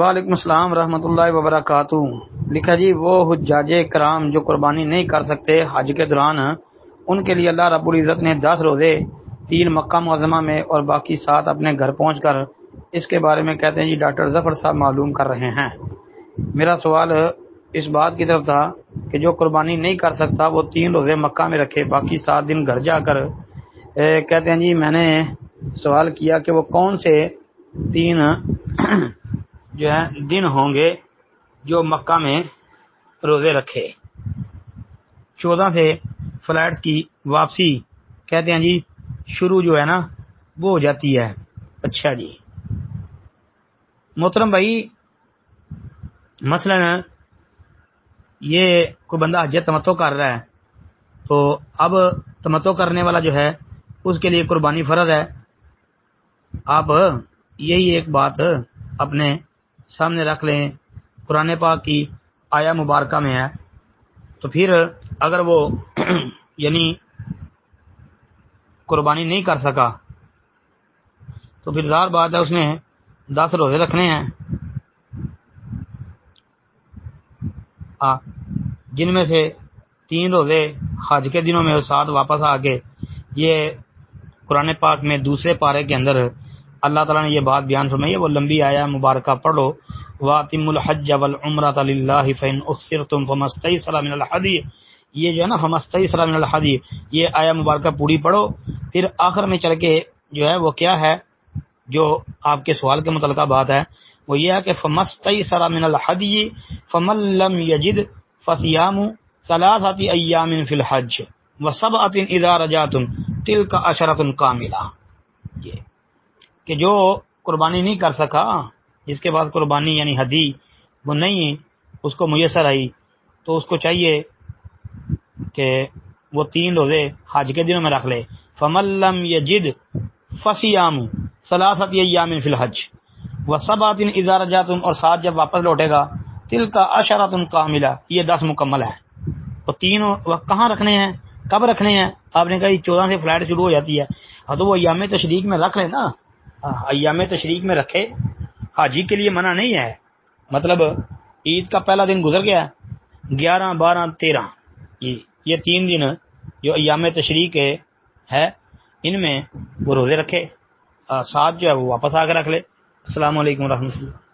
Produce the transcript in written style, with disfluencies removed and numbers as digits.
وعلیکم السلام ورحمۃ اللہ وبرکاتہ۔ لکھا جی وہ حجاج کرام جو قربانی نہیں کر سکتے حج کے دوران، ان کے لیے اللہ رب العزت نے 10 روزے 3 مکہ معظمہ میں اور باقی 7 اپنے گھر پہنچ کر اس کے بارے میں کہتے ہیں جی ڈاکٹر ظفر صاحب معلوم کر رہے ہیں۔ میرا سوال اس بات کی طرف تھا کہ جو قربانی نہیں کر سکتا وہ 3 روزے مکہ میں رکھے، باقی 7 دن گھر جا کر کہتے ہیں جی میں نے سوال کیا کہ وہ کون سے 3 جو ہے دن ہوں گے جو مکہ میں روزے رکھے۔ 14 سے فلائٹس کی واپسی کہتے ہیں جی شروع جو ہے نا وہ ہو جاتی ہے۔ اچھا جی محترم بھائی، مثلا یہ کوئی بندہ حج تمتع کر رہا ہے تو اب تمتع کرنے والا جو ہے اس کے لیے قربانی فرض ہے۔ آپ یہی ایک بات اپنے سامنے رکھ لیں، قرآن پاک کی آیا مبارکہ میں ہے، تو پھر اگر وہ یعنی قربانی نہیں کر سکا تو پھر ظاہر بات ہے اس نے 10 روزے رکھنے ہیں، جن میں سے 3 روزے حج کے دنوں میں اور 7 واپس آ کے۔ یہ قرآن پاک میں دوسرے پارے کے اندر اللہ تعالیٰ نے یہ بات بیان فرمائی ہے، وہ لمبی آیا مبارکہ پڑھ لو، وَأَتِمُّوا الْحَجَّ وَالْعُمْرَةَ لِلَّهِ فَإِنْ أُحْصِرْتُمْ فَمَا اسْتَيْسَرَ مِنَ الْهَدْيِ، یہ جو ہے نا فَمَا اسْتَيْسَرَ مِنَ الْهَدْيِ، یہ آیا مبارکہ پوری پڑھو۔ پھر آخر میں چل کے جو ہے وہ کیا ہے، جو آپ کے سوال کے متعلقہ بات ہے وہ یہ ہے کہ فَمَا اسْتَيْسَرَ مِنَ الْهَدْيِ فَمَن لَّمْ يَجِدْ فَصِيَامُ 3 أَيَّامٍ فِي الْحَجِّ و7 إِذَا رَجَعْتُمْ تِلْكَ 10 كَامِلَةٌ، یہ کہ جو قربانی نہیں کر سکا، جس کے پاس قربانی یعنی ہدی وہ نہیں اس کو میسر آئی، تو اس کو چاہیے کہ وہ 3 روزے حج کے دنوں میں رکھ لے۔ فَمَن لَّمْ يَجِدْ فَصِيَامُ 3 أَيَّامٍ فِي الْحَجِّ و7 إِذَا رَجَعْتُمْ، اور 7 جب واپس لوٹے گا، تِلْكَ 10 كَامِلَةٌ، یہ 10 مکمل ہے۔ تو 3 وقت کہاں رکھنے ہیں، کب رکھنے ہیں؟ آپ نے کہا 14 سے فلائٹ شروع ہو جاتی ہے، تو وہ ایام تشریق میں رکھ لیں نا، ایام تشریق میں رکھے، حاجی کے لیے منع نہیں ہے۔ مطلب عید کا پہلا دن گزر گیا، 11 12 13، یہ 3 دن جو ایام تشریق ہے ان میں وہ روزے رکھے، 7 جو ہے وہ واپس آ کے رکھ لے۔ السلام علیکم ورحمۃ اللہ۔